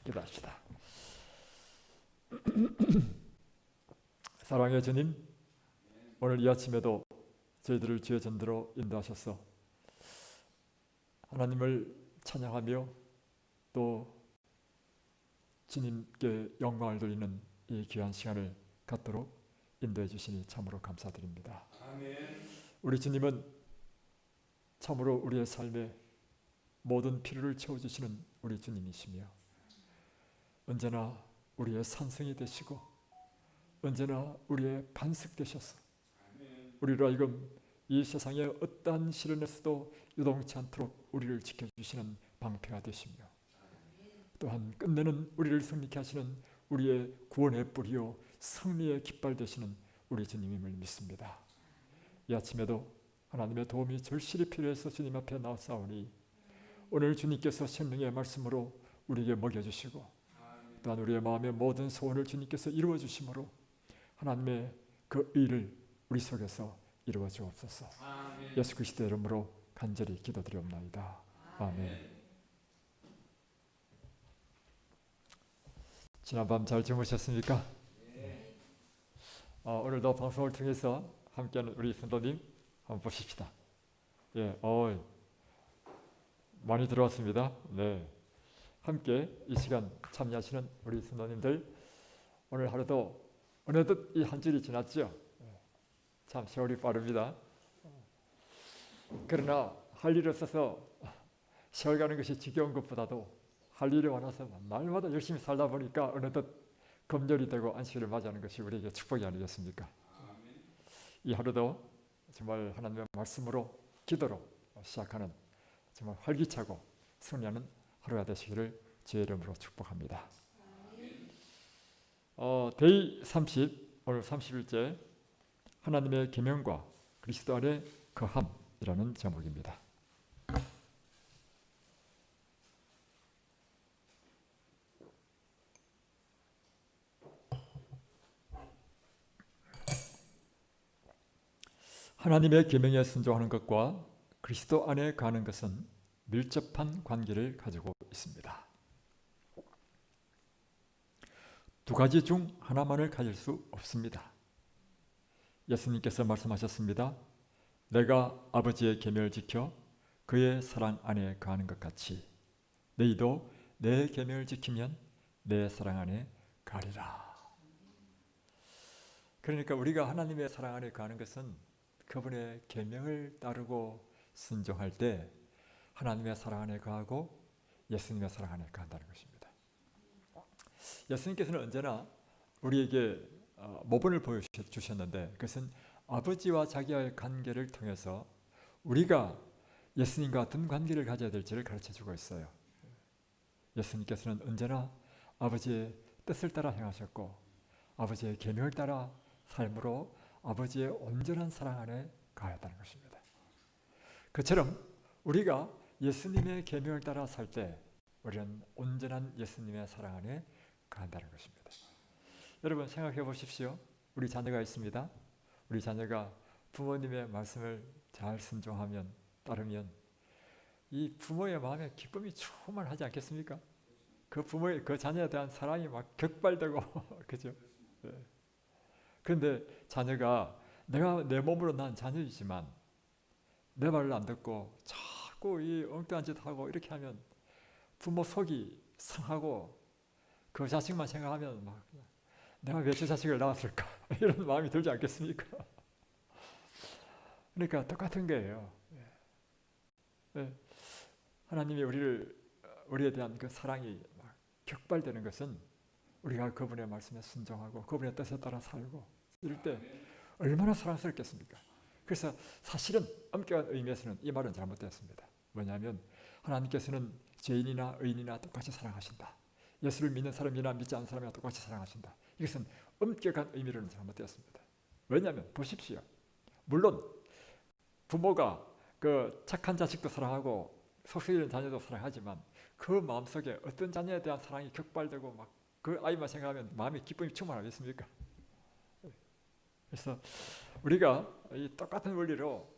기도합시다. 사랑의 주님, 오늘 이 아침에도 저희들을 주의 전대로 인도하셔서 하나님을 찬양하며 또 주님께 영광을 돌리는 이 귀한 시간을 갖도록 인도해 주시니 참으로 감사드립니다. 아멘. 우리 주님은 참으로 우리의 삶에 모든 필요를 채워주시는 우리 주님이시며 언제나 우리의 산성이 되시고 언제나 우리의 반석 되셔서 우리로 하여금 이 세상의 어떠한 시련에서도 유동치 않도록 우리를 지켜주시는 방패가 되시며 또한 끝내는 우리를 승리케 하시는 우리의 구원의 뿌리요 승리의 깃발 되시는 우리 주님임을 믿습니다. 이 아침에도 하나님의 도움이 절실히 필요해서 주님 앞에 나왔사오니 오늘 주님께서 생명의 말씀으로 우리에게 먹여주시고 또한 우리의 마음의 모든 소원을 주님께서 이루어 주심으로 하나님의 그 의를 우리 속에서 이루어 주옵소서. 예수 그리스도의 이름으로 간절히 기도드리옵나이다. 아멘. 지난밤 잘 주무셨습니까? 오늘도 방송을 통해서 함께하는 우리 성도님 한번 보십시다. 많이 들어왔습니다. 네, 함께 이 시간 참여하시는 우리 성도님들, 오늘 하루도 어느덧 이 한 주일이 지났죠. 참 세월이 빠릅니다. 그러나 할 일이 없어서 세월 가는 것이 지겨운 것보다도 할 일이 많아서 날마다 열심히 살다 보니까 어느덧 금요일이 되고 안식일을 맞이하는 것이 우리에게 축복이 아니겠습니까? 이 하루도 정말 하나님의 말씀으로 기도로 시작하는 정말 활기차고 승리하는 하루가 되시기를 주의 이름으로 축복합니다. 데이 30, 오늘 30일째 하나님의 계명과 그리스도 안의 거함이라는 제목입니다. 하나님의 계명에 순종하는 것과 그리스도 안에 가는 것은 밀접한 관계를 가지고 있습니다. 두 가지 중 하나만을 가질 수 없습니다. 예수님께서 말씀하셨습니다. 내가 아버지의 계명을 지켜 그의 사랑 안에 가는 것 같이 너희도 내 계명을 지키면 내 사랑 안에 가리라. 그러니까 우리가 하나님의 사랑 안에 가는 것은 그분의 계명을 따르고 순종할 때 하나님의 사랑 안에 가고 예수님의 사랑 안에 간다는 것입니다. 예수님께서는 언제나 우리에게 모본을 보여주셨는데 그것은 아버지와 자기와의 관계를 통해서 우리가 예수님과 같은 관계를 가져야 될지를 가르쳐주고 있어요. 예수님께서는 언제나 아버지의 뜻을 따라 행하셨고 아버지의 계명을 따라 삶으로 아버지의 온전한 사랑 안에 가야 한다는 것입니다. 그처럼 우리가 예수님의 계명을 따라 살 때 우리는 온전한 예수님의 사랑 안에 간다는 것입니다. 여러분 생각해 보십시오. 우리 자녀가 있습니다. 우리 자녀가 부모님의 말씀을 잘 순종하면 따르면 이 부모의 마음에 기쁨이 충만하지 않겠습니까? 그 자녀에 대한 사랑이 막 격발되고 그죠? 네. 그런데 자녀가 내가 내 몸으로 난 자녀이지만 내 말을 안 듣고 자꾸 이 엉뚱한 짓 하고 이렇게 하면 부모 속이 상하고 그 자식만 생각하면 막 내가 왜 저 자식을 낳았을까 이런 마음이 들지 않겠습니까? 그러니까 똑같은 거예요. 하나님이 우리에 대한 그 사랑이 막 격발되는 것은 우리가 그분의 말씀에 순종하고 그분의 뜻에 따라 살고 이럴 때 얼마나 사랑스럽겠습니까? 그래서 사실은 엄격한 의미에서는 이 말은 잘못되었습니다. 뭐냐면 하나님께서는 죄인이나 의인이나 똑같이 사랑하신다. 예수를 믿는 사람이나 믿지 않는 사람이나 똑같이 사랑하신다. 이것은 엄격한 의미로는 잘못되었습니다. 왜냐하면 보십시오. 물론 부모가 그 착한 자식도 사랑하고 속썩이는 자녀도 사랑하지만 그 마음속에 어떤 자녀에 대한 사랑이 격발되고 막 그 아이만 생각하면 마음에 기쁨이 충만하겠습니까? 그래서 우리가 이 똑같은 원리로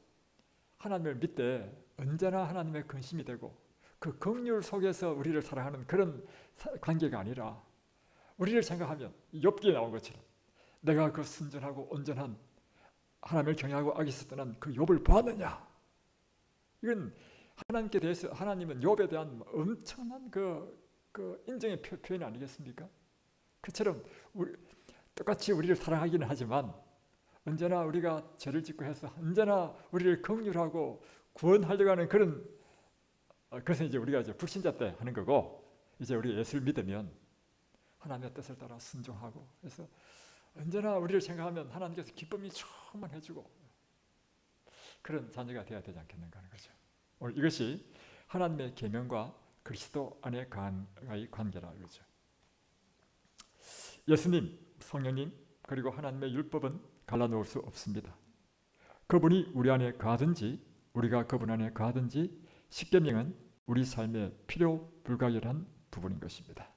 하나님을 믿되 언제나 하나님의 근심이 되고 그 긍휼 속에서 우리를 사랑하는 그런 관계가 아니라 우리를 생각하면 욥기에 나온 것처럼 내가 그 순전하고 온전한 하나님을 경외하고 악에서 떠난 그 욥을 보았느냐. 이건 하나님께 대해서 하나님은 욥에 대한 엄청난 그 인정의 표현 아니겠습니까? 그처럼 똑같이 우리를 사랑하기는 하지만 언제나 우리가 죄를 짓고 해서 언제나 우리를 긍휼하고 구원하려고 하는 그것은 이제 우리가 이제 불신자 때 하는 거고, 이제 우리가 예수를 믿으면 하나님의 뜻을 따라 순종하고, 그래서 언제나 우리를 생각하면 하나님께서 기쁨이 충만해지고 그런 자녀가 되어야 되지 않겠는가 하는 거죠. 오늘 이것이 하나님의 계명과 그리스도 안의 관계라 이거죠. 예수님, 성령님, 그리고 하나님의 율법은 갈라놓을 수 없습니다. 그분이 우리 안에 거하든지 우리가 그분 안에 거하든지 십계명은 우리 삶의 필요 불가결한 부분인 것입니다.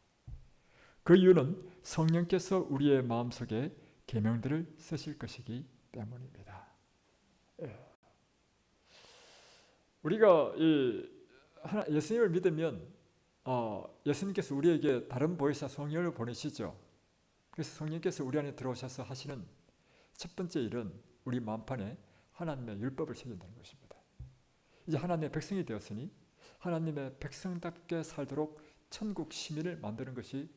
그 이유는 성령께서 우리의 마음속에 계명들을 쓰실 것이기 때문입니다. 우리가 예수님을 믿으면 예수님께서 우리에게 다른 보혜사 성령을 보내시죠. 그래서 성령께서 우리 안에 들어오셔서 하시는 첫 번째 일은 우리 마음판에 하나님의 율법을 새긴다는 것입니다. 이제 하나님의 백성이 되었으니 하나님의 백성답게 살도록 천국 시민을 만드는 것이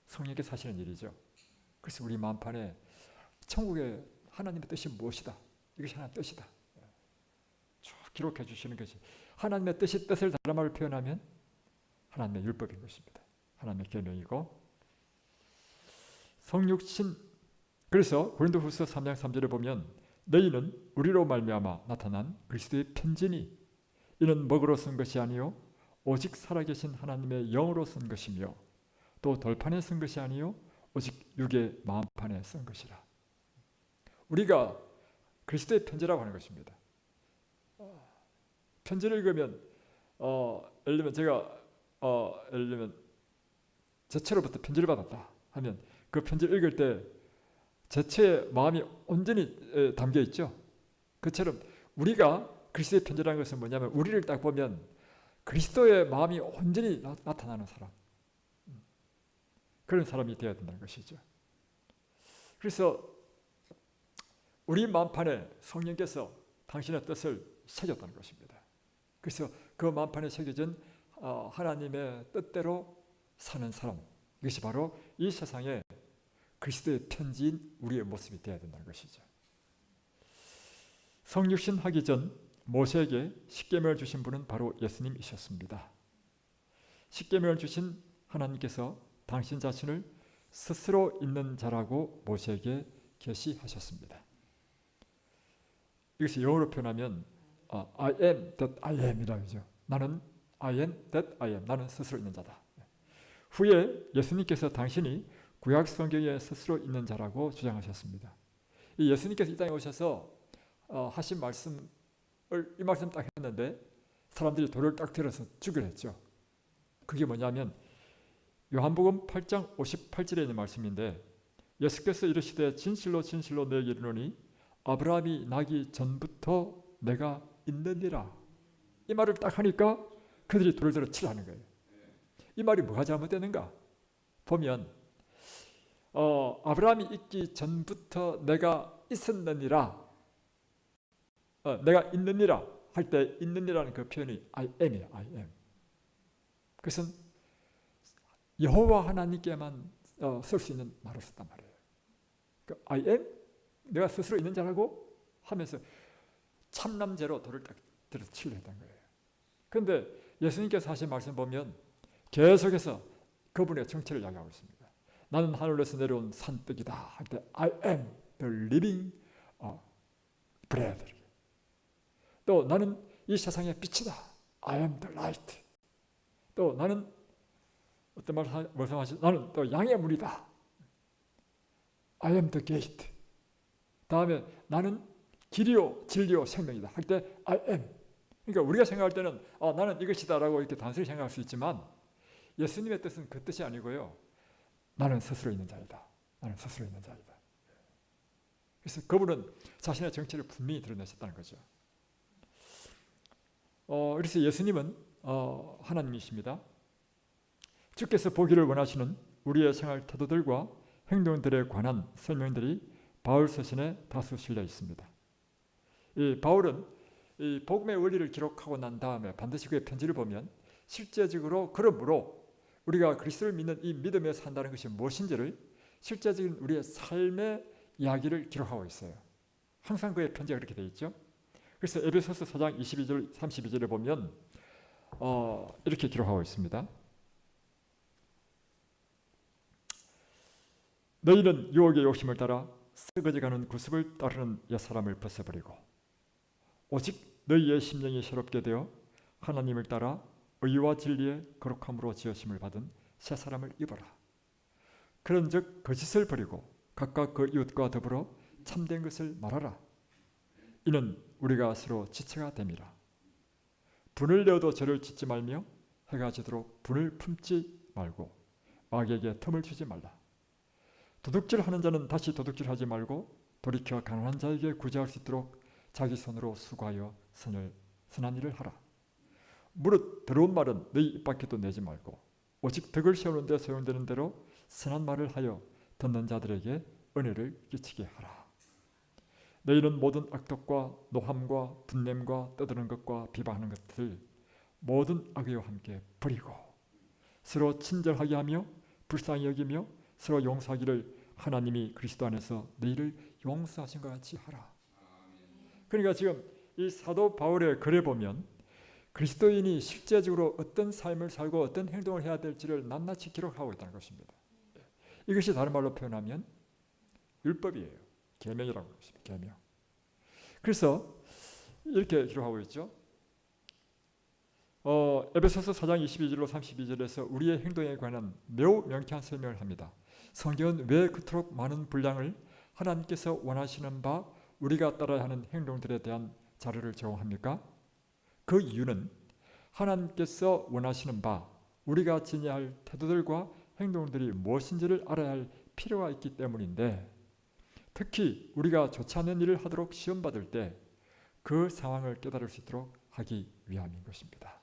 성령께서 하시는 일이죠. 그래서 우리 마음판에 천국의 하나님의 뜻이 무엇이다, 이것이 하나님의 뜻이다 쭉 기록해 주시는 것이, 하나님의 뜻을 다른 말로 표현하면 하나님의 율법인 것입니다. 하나님의 계명이고, 성육신, 그래서 고린도후서 3장 3절에 보면 너희는 우리로 말미암아 나타난 그리스도의 편지니 이는 먹으로 쓴 것이 아니요 오직 살아계신 하나님의 영으로 쓴 것이며 또 돌판에 쓴 것이 아니요 오직 육의 마음판에 쓴 것이라. 우리가 그리스도의 편지라고 하는 것입니다. 편지를 읽으면 예를 들면 제가 예를 들면 제처로부터 편지를 받았다 하면 그 편지를 읽을 때 제처의 마음이 온전히 담겨 있죠. 그처럼 우리가 그리스도의 편지라는 것은 뭐냐면 우리를 딱 보면 그리스도의 마음이 온전히 나타나는 사람, 그런 사람이 되어야 된다는 것이죠. 그래서 우리 마음판에 성령께서 당신의 뜻을 새겼다는 것입니다. 그래서 그 마음판에 새겨진 하나님의 뜻대로 사는 사람, 이것이 바로 이 세상에 그리스도의 편지인 우리의 모습이 되어야 된다는 것이죠. 성육신 하기 전 모세에게 십계명을 주신 분은 바로 예수님이셨습니다. 십계명을 주신 하나님께서 당신 자신을 스스로 있는 자라고 모세에게 계시하셨습니다. 이것이 영어로 표현하면 I am that I am 이라고 하죠. 나는 I am that I am. 나는 스스로 있는 자다. 후에 예수님께서 당신이 구약 성경에 스스로 있는 자라고 주장하셨습니다. 이 예수님께서 이 땅에 오셔서 하신 말씀을 이 말씀 딱 했는데 사람들이 돌을 딱 들어서 죽이려 했죠. 그게 뭐냐면 요한복음 8장 58절에 있는 말씀인데 예수께서 이르시되 진실로 진실로 너에게 이르노니 아브라함이 나기 전부터 내가 있느니라. 이 말을 딱 하니까 그들이 돌을 들어 치려는 거예요. 이 말이 뭐가 잘못되는가? 보면 아브라함이 있기 전부터 내가 있었느니라, 내가 있느니라 할 때 있느니라는 그 표현이 I am이에요. I am. 그것은 여호와 하나님께만 쓸 수 있는 말을 썼단 말이에요. 그 I am, 내가 스스로 있는 자라고 하면서 참남제로 돌을 딱 들어 치려 했던 거예요. 그런데 예수님께서 하신 말씀 보면 계속해서 그분의 정체를 이야기하고 있습니다. 나는 하늘에서 내려온 산떡이다 할 때 I am the living bread. 또 나는 이 세상의 빛이다. I am the light. 또 나는 어떤 말씀하시죠? 나는 또 양의 문이다. I am the gate. 다음에 나는 길이요 진리요 생명이다 할 때 I am. 그러니까 우리가 생각할 때는 나는 이것이다라고 이렇게 단순히 생각할 수 있지만 예수님의 뜻은 그 뜻이 아니고요. 나는 스스로 있는 자이다. 나는 스스로 있는 자이다. 그래서 그분은 자신의 정체를 분명히 드러내셨다는 거죠. 그래서 예수님은 하나님이십니다. 주께서 보기를 원하시는 우리의 생활 태도들과 행동들에 관한 설명들이 바울 서신에 다수 실려 있습니다. 이 바울은 이 복음의 원리를 기록하고 난 다음에 반드시 그의 편지를 보면 실제적으로 그러므로 우리가 그리스도를 믿는 이 믿음에 산다는 것이 무엇인지를 실제적인 우리의 삶의 이야기를 기록하고 있어요. 항상 그의 편지가 그렇게 되어 있죠. 그래서 에베소서 4장 22절 32절에 보면 이렇게 기록하고 있습니다. 너희는 유혹의 욕심을 따라 썩어져가는 구습을 따르는 옛사람을 벗어버리고 오직 너희의 심령이 새롭게 되어 하나님을 따라 의와 진리의 거룩함으로 지으심을 받은 새 사람을 입어라. 그런즉 거짓을 버리고 각각 그 이웃과 더불어 참된 것을 말하라. 이는 우리가 서로 지체가 됨이라. 분을 내어도 저를 짓지 말며 해가 지도록 분을 품지 말고 악에게 틈을 주지 말라. 도둑질하는 자는 다시 도둑질하지 말고 돌이켜 가난한 자에게 구제할 수 있도록 자기 손으로 수고하여 선한 일을 하라. 무릇 더러운 말은 너희 입 밖에도 내지 말고 오직 덕을 세우는 데 소용되는 대로 선한 말을 하여 듣는 자들에게 은혜를 끼치게 하라. 너희는 모든 악독과 노함과 분냄과 떠드는 것과 비방하는 것들 모든 악의와 함께 버리고 서로 친절하게 하며 불쌍히 여기며 서로 용서하기를 하나님이 그리스도 안에서 너희를 용서하신 것 같이 하라. 그러니까 지금 이 사도 바울의 글에 보면 그리스도인이 실제적으로 어떤 삶을 살고 어떤 행동을 해야 될지를 낱낱이 기록하고 있다는 것입니다. 이것이 다른 말로 표현하면 율법이에요. 계명이라고 합니다. 계명. 그래서 이렇게 기록하고 있죠. 에베소서 4장 22절로 32절에서 우리의 행동에 관한 매우 명쾌한 설명을 합니다. 성경은 왜 그토록 많은 분량을 하나님께서 원하시는 바 우리가 따라야 하는 행동들에 대한 자료를 제공합니까? 그 이유는 하나님께서 원하시는 바 우리가 지녀야 할 태도들과 행동들이 무엇인지를 알아야 할 필요가 있기 때문인데 특히 우리가 좋지 않은 일을 하도록 시험받을 때 그 상황을 깨달을 수 있도록 하기 위함인 것입니다.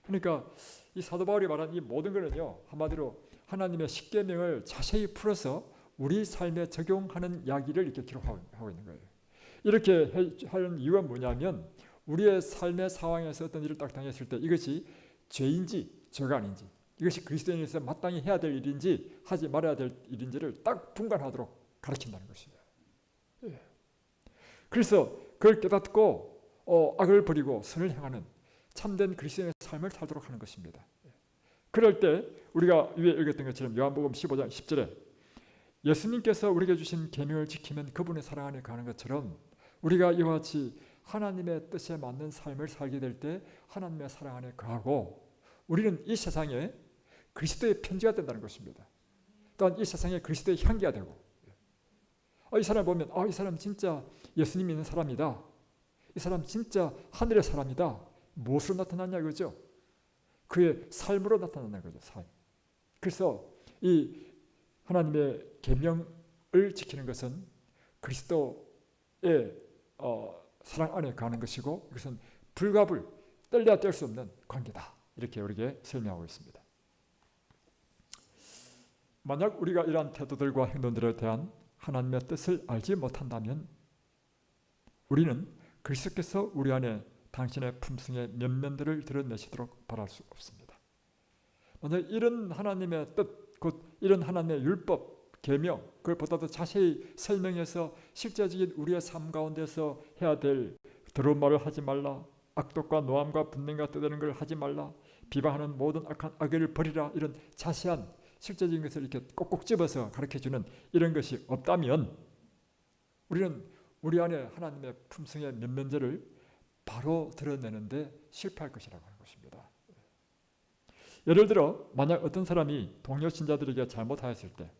그러니까 이 사도 바울이 말한 이 모든 것은요 한마디로 하나님의 십계명을 자세히 풀어서 우리 삶에 적용하는 이야기를 이렇게 기록하고 있는 거예요. 이렇게 하는 이유가 뭐냐면 우리의 삶의 상황에서 어떤 일을 딱 당했을 때 이것이 죄인지 죄가 아닌지 이것이 그리스도인에서 마땅히 해야 될 일인지 하지 말아야 될 일인지를 딱 분간하도록 가르친다는 것이에요. 예. 그래서 그걸 깨닫고 악을 버리고 선을 행하는 참된 그리스도인의 삶을 살도록 하는 것입니다. 그럴 때 우리가 위에 읽었던 것처럼 요한복음 15장 10절에 예수님께서 우리에게 주신 계명을 지키면 그분의 사랑 안에 가는 것처럼 우리가 이와 같이 하나님의 뜻에 맞는 삶을 살게 될 때 하나님의 사랑 안에 거하고 우리는 이 세상에 그리스도의 편지가 된다는 것입니다. 또한 이 세상에 그리스도의 향기가 되고 이 사람 보면 이 사람 진짜 예수님 믿는 사람이다. 이 사람 진짜 하늘의 사람이다. 무엇으로 나타났냐 그죠? 그의 삶으로 나타나는 거죠. 삶. 그래서 이 하나님의 계명을 지키는 것은 그리스도의 사랑 안에 가는 것이고 이것은 불가불 뗄래야 뗄 수 없는 관계다. 이렇게 우리에게 설명하고 있습니다. 만약 우리가 이러한 태도들과 행동들에 대한 하나님의 뜻을 알지 못한다면 우리는 그리스도께서 우리 안에 당신의 품성의 면면들을 드러내시도록 바랄 수 없습니다. 만약 이런 하나님의 뜻, 곧 이런 하나님의 율법, 계명, 그걸 보다 더 자세히 설명해서 실제적인 우리의 삶 가운데서 해야 될 더러운 말을 하지 말라, 악독과 노함과 분냄과 떠드는 걸 하지 말라, 비방하는 모든 악한 악을 버리라, 이런 자세한 실제적인 것을 이렇게 꼭꼭 집어서 가르쳐주는 이런 것이 없다면 우리는 우리 안에 하나님의 품성의 면면들을 바로 드러내는데 실패할 것이라고 하는 것입니다. 예를 들어 만약 어떤 사람이 동료 신자들에게 잘못하였을 때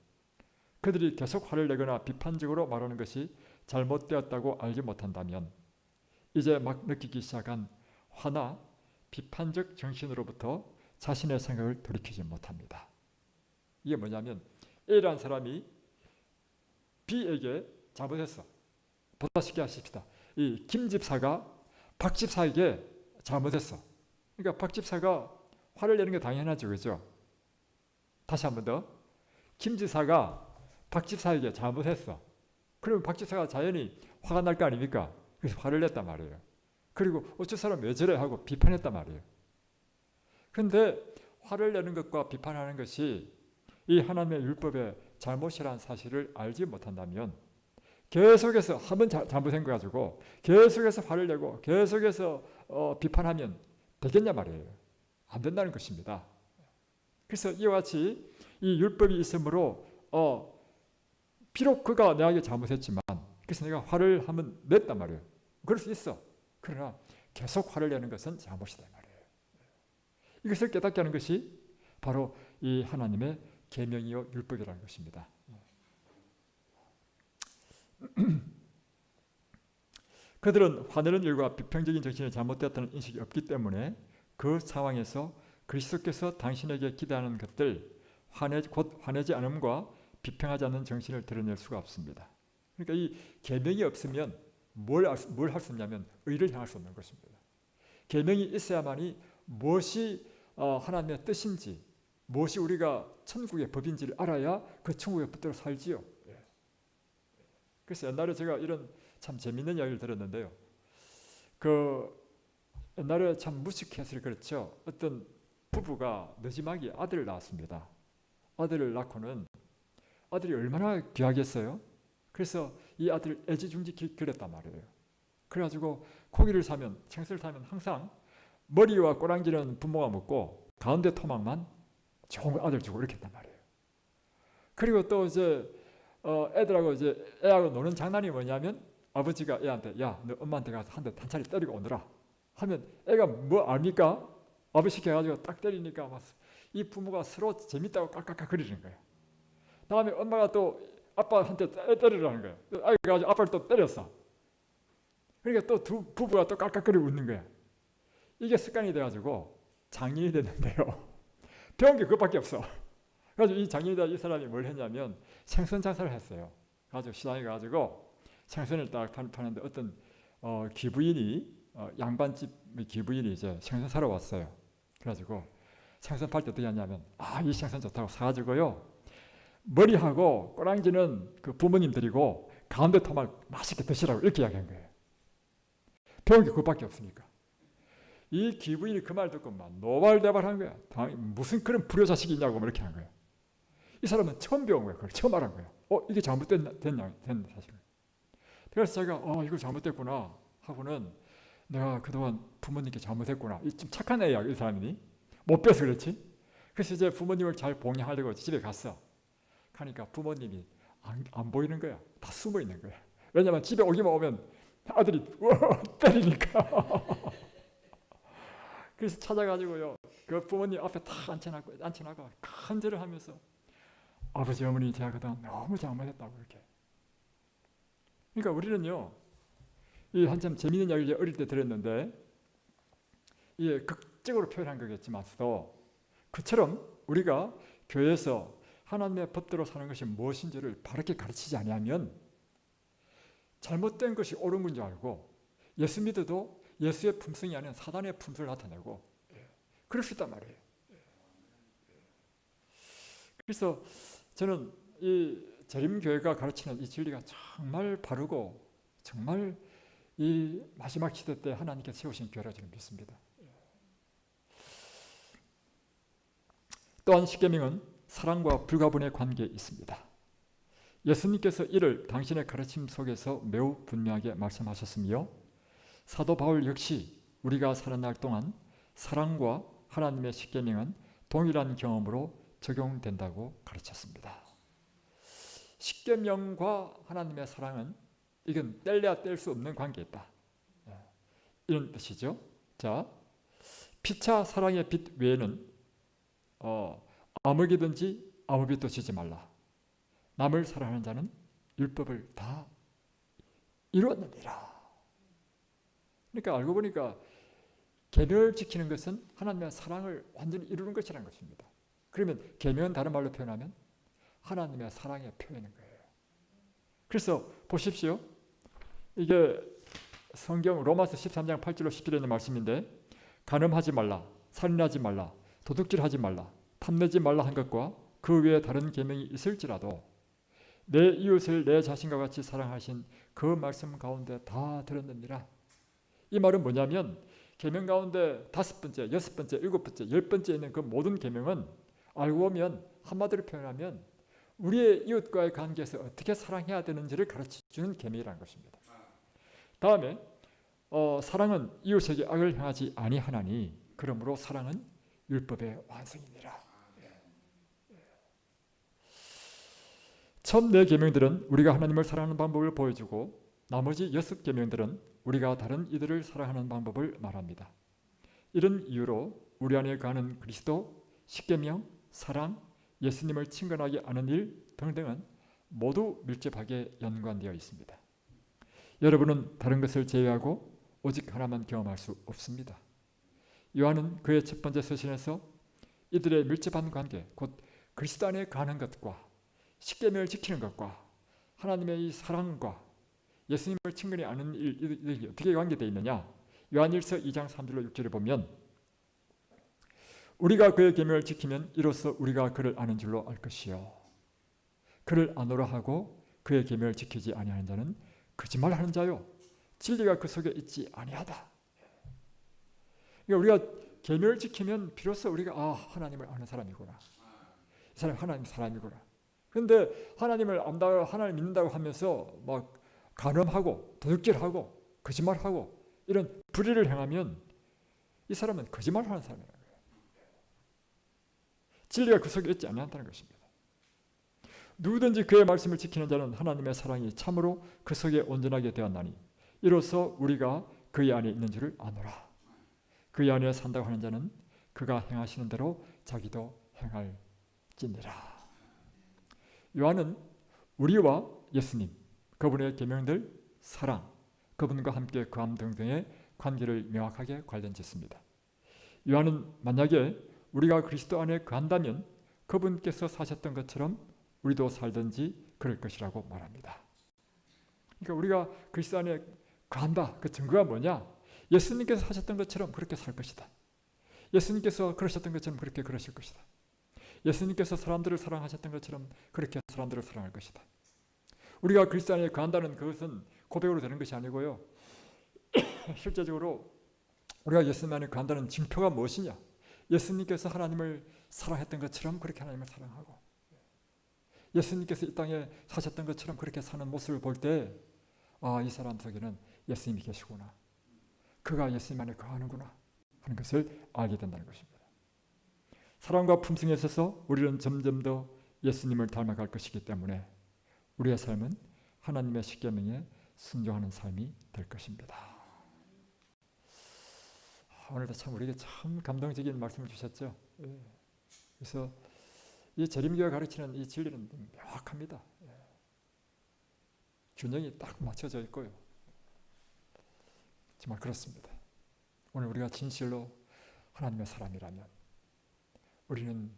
그들이 계속 화를 내거나 비판적으로 말하는 것이 잘못되었다고 알지 못한다면 이제 막 느끼기 시작한 화나 비판적 정신으로부터 자신의 생각을 돌이키지 못합니다. 이게 뭐냐면 A라는 사람이 B에게 잘못했어. 보다 쉽게 하십시다. 이 김 집사가 박 집사에게 잘못했어. 그러니까 박 집사가 화를 내는 게 당연하죠, 그죠? 다시 한 번 더. 김 지사가 박 집사에게 잘못했어. 그러면 박 집사가 자연히 화가 날 거 아닙니까? 그래서 화를 냈단 말이에요. 그리고 어쩔 사람 왜 저래 하고 비판했단 말이에요. 그런데 화를 내는 것과 비판하는 것이 이 하나님의 율법의 잘못이라는 사실을 알지 못한다면 계속해서 한번 잘못한 거 가지고 계속해서 화를 내고 계속해서 비판하면 되겠냐 말이에요. 안 된다는 것입니다. 그래서 이와 같이 이 율법이 있으므로 비록 그가 내게 잘못했지만 그래서 내가 화를 한번 냈단 말이에요. 그럴 수 있어. 그러나 계속 화를 내는 것은 잘못이다 말이에요. 이것을 깨닫게 하는 것이 바로 이 하나님의 계명이요 율법이라는 것입니다. 그들은 화내는 일과 비평적인 정신이 잘못되었다는 인식이 없기 때문에 그 상황에서 그리스도께서 당신에게 기대하는 것들 곧 화내지 않음과 비평하지 않는 정신을 드러낼 수가 없습니다. 그러니까 이 계명이 없으면 뭘 할 수 없냐면 의를 향할 수 없는 것입니다. 계명이 있어야만이 무엇이 하나님의 뜻인지 무엇이 우리가 천국의 법인지를 알아야 그 천국의 법대로 살지요. 그래서 옛날에 제가 이런 참 재밌는 이야기를 들었는데요. 옛날에 참 무식해서 그렇죠. 어떤 부부가 늦지막이 아들을 낳았습니다. 아들을 낳고는 아들이 얼마나 귀하겠어요. 그래서 이 아들을 애지중지 기렸단 말이에요. 그래가지고 고기를 사면 생선을 사면 항상 머리와 꼬랑지는 부모가 먹고 가운데 토막만 좋은 아들 주고 이렇게 했단 말이에요. 그리고 또 이제 애들하고 이제 애하고 노는 장난이 뭐냐면 아버지가 애한테 야, 너 엄마한테 가서 한 대 단차리 때리고 오너라 하면 애가 뭐 압니까? 아버지 시켜가지고 딱 때리니까 막 이 부모가 서로 재밌다고 깔깔깔 거리는 거예요. 다음에 엄마가 또 아빠한테 때리라는 거예요. 아이가 가지고 아빠를 또 때렸어. 그러니까 또 두 부부가 또 깔깔거리고 웃는 거야. 이게 습관이 돼가지고 장인이 됐는데요. 배운 게 그것밖에 없어. 그래서 이 장인이다 이 사람이 뭘 했냐면 생선 장사를 했어요. 가지고 시장에 가지고 생선을 딱 파는데 어떤 기부인이 양반집 기부인이 이제 생선 사러 왔어요. 그래가지고 생선 팔 때 어떻게 하냐면 이 생선 좋다고 사가지고요. 머리하고 꼬랑지는 그 부모님 드리고 가운데 토막 맛있게 드시라고 이렇게 이야기한 거예요. 배운 게 그것밖에 없으니까. 이 기부인이 그 말 듣고 막 노발대발한 거야. 무슨 그런 불효자식이 있냐고 이렇게 한 거야. 이 사람은 처음 배운 거야. 그걸 처음 알은 거야. 이게 잘못된 사실. 그래서 제가 이거 잘못됐구나 하고는 내가 그동안 부모님께 잘못했구나. 좀 착한 애야 이 사람이. 못 배워서 그렇지. 그래서 이제 부모님을 잘 봉양하려고 집에 갔어. 가니까 부모님이 안 보이는 거야. 다 숨어 있는 거야. 왜냐면 집에 오기만 오면 아들이 때리니까. 그래서 찾아가지고요. 그 부모님 앞에 다 앉혀놓고 간절을 하면서 아버지 어머니 제가 그동안 너무 잘못했다고 이렇게. 그러니까 우리는요. 이 한참 재미있는 이야기를 어릴 때 들었는데 이게 극적으로 표현한 거겠지만서도 그처럼 우리가 교회에서 하나님의 법대로 사는 것이 무엇인지를 바르게 가르치지 아니하면 잘못된 것이 옳은 건 줄 알고 예수 믿어도 예수의 품성이 아닌 사단의 품성을 나타내고 그럴 수 있단 말이에요. 그래서 저는 이 재림교회가 가르치는 이 진리가 정말 바르고 정말 이 마지막 시대 때 하나님께서 세우신 교회라 저는 믿습니다. 또한 십계명은 사랑과 불가분의 관계에 있습니다. 예수님께서 이를 당신의 가르침 속에서 매우 분명하게 말씀하셨으며 사도 바울 역시 우리가 살아날 동안 사랑과 하나님의 십계명은 동일한 경험으로 적용된다고 가르쳤습니다. 십계명과 하나님의 사랑은 이건 뗄래야 뗄 수 없는 관계이다. 이런 뜻이죠. 자, 피차 사랑의 빛 외에는 아무에게든지 아무 빛도 지지 말라. 남을 사랑하는 자는 율법을 다 이루었느니라. 그러니까 알고 보니까 계명을 지키는 것은 하나님의 사랑을 완전히 이루는 것이라는 것입니다. 그러면 계명은 다른 말로 표현하면 하나님의 사랑의 표현인 거예요. 그래서 보십시오. 이게 성경 로마서 13장 8절로 10절에 있는 말씀인데 간음하지 말라, 살인하지 말라, 도둑질하지 말라, 탐내지 말라 한 것과 그 외에 다른 계명이 있을지라도 내 이웃을 내 자신과 같이 사랑하신 그 말씀 가운데 다 들었느니라. 이 말은 뭐냐면 계명 가운데 5번째, 6번째, 7번째, 10번째 있는 그 모든 계명은 알고 보면 한마디로 표현하면 우리의 이웃과의 관계에서 어떻게 사랑해야 되는지를 가르쳐주는 계명이라는 것입니다. 다음에 사랑은 이웃에게 악을 행하지 아니하나니 그러므로 사랑은 율법의 완성이니라. 처음 4계명들은 우리가 하나님을 사랑하는 방법을 보여주고 나머지 6계명들은 우리가 다른 이들을 사랑하는 방법을 말합니다. 이런 이유로 우리 안에 거하는 그리스도, 10계명, 사랑, 예수님을 친근하게 아는 일 등등은 모두 밀접하게 연관되어 있습니다. 여러분은 다른 것을 제외하고 오직 하나만 경험할 수 없습니다. 요한은 그의 첫 번째 서신에서 이들의 밀접한 관계, 곧 그리스도 안에 거하는 것과 10계명을 지키는 것과 하나님의 이 사랑과 예수님을 친근히 아는 일이 어떻게 관계되어 있느냐? 요한일서 2장 3절로 6절에 보면 우리가 그의 계명을 지키면 이로써 우리가 그를 아는 줄로 알 것이요 그를 아노라 하고 그의 계명을 지키지 아니하는 자는 거짓말하는 자요 진리가 그 속에 있지 아니하다. 그러니까 우리가 계명을 지키면 비로소 우리가 하나님을 아는 사람이구나. 이 사람이 하나님 사람이구나. 그런데 하나님을 안다고 하나님 믿는다고 하면서 막 간음하고 도둑질하고 거짓말하고 이런 불의를 행하면 이 사람은 거짓말하는 사람이라는 거예요. 진리가 그 속에 있지 않는다는 것입니다. 누구든지 그의 말씀을 지키는 자는 하나님의 사랑이 참으로 그 속에 온전하게 되었나니 이로써 우리가 그의 안에 있는 줄을 아노라. 그의 안에 산다고 하는 자는 그가 행하시는 대로 자기도 행할지니라. 요한은 우리와 예수님, 그분의 계명들, 사랑, 그분과 함께 거함 등등의 관계를 명확하게 관련짓습니다. 요한은 만약에 우리가 그리스도 안에 거한다면 그분께서 사셨던 것처럼 우리도 살든지 그럴 것이라고 말합니다. 그러니까 우리가 그리스도 안에 거한다. 그 증거가 뭐냐? 예수님께서 하셨던 것처럼 그렇게 살 것이다. 예수님께서 그러셨던 것처럼 그렇게 그러실 것이다. 예수님께서 사람들을 사랑하셨던 것처럼 그렇게 사람들을 사랑할 것이다. 우리가 그리스도 안에 거한다는 그것은 고백으로 되는 것이 아니고요. 실제적으로 우리가 예수님 안에 거한다는 징표가 무엇이냐? 예수님께서 하나님을 사랑했던 것처럼 그렇게 하나님을 사랑하고 예수님께서 이 땅에 사셨던 것처럼 그렇게 사는 모습을 볼 때 이 사람 속에는 예수님이 계시구나. 그가 예수님 안에 거하는구나 하는 것을 알게 된다는 것입니다. 사랑과 품성에 있어서 우리는 점점 더 예수님을 닮아갈 것이기 때문에 우리의 삶은 하나님의 십계명에 순종하는 삶이 될 것입니다. 오늘도 참 우리에게 참 감동적인 말씀을 주셨죠. 그래서 이 재림교가 가르치는 이 진리는 명확합니다. 균형이 딱 맞춰져 있고요. 정말 그렇습니다. 오늘 우리가 진실로 하나님의 사람이라면 우리는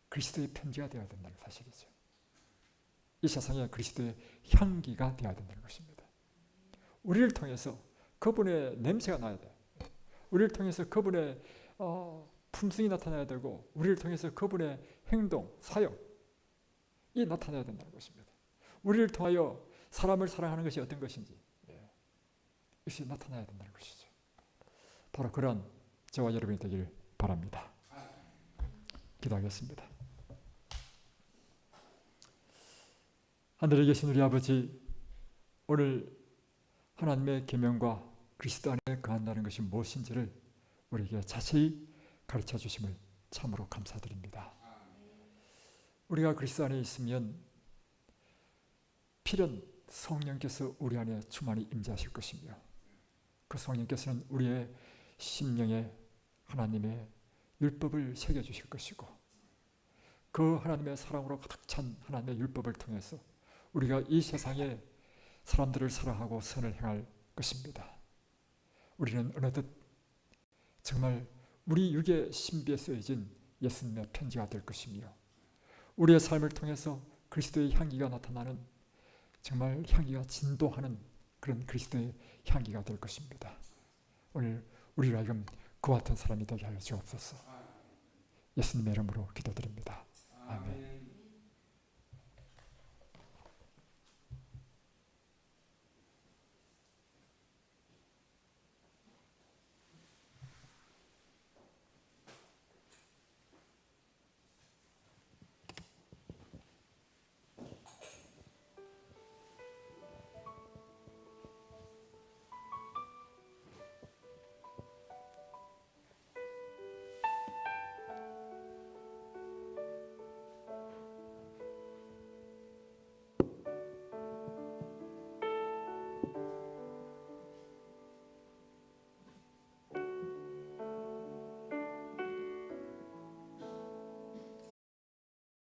그리스도의 편지가 되어야 된다는 사실이죠. 이 세상에 그리스도의 향기가 되어야 된다는 것입니다. 우리를 통해서 그분의 냄새가 나야 돼. 우리를 통해서 그분의 품성이 나타나야 되고 우리를 통해서 그분의 행동, 사역이 나타나야 된다는 것입니다. 우리를 통하여 사람을 사랑하는 것이 어떤 것인지 이것이 나타나야 된다는 것이죠. 바로 그런 저와 여러분이 되길 바랍니다. 기도하겠습니다. 하늘에 계신 우리 아버지, 오늘 하나님의 계명과 그리스도 안에 거한다는 것이 무엇인지를 우리에게 자세히 가르쳐 주심을 참으로 감사드립니다. 우리가 그리스도 안에 있으면 필연 성령께서 우리 안에 충만히 임재하실 것이며 그 성령께서는 우리의 심령에 하나님의 율법을 새겨주실 것이고 그 하나님의 사랑으로 가득 찬 하나님의 율법을 통해서 우리가 이 세상에 사람들을 사랑하고 선을 행할 것입니다. 우리는 어느덧 정말 우리 육의 신비에 쓰여진 예수님의 편지가 될 것이며 우리의 삶을 통해서 그리스도의 향기가 나타나는 정말 향기가 진동하는 그런 그리스도의 향기가 될 것입니다. 오늘 우리로 하여금 그와 같은 사람이 되게 하여 주옵소서. 예수님의 이름으로 기도드립니다. 아멘.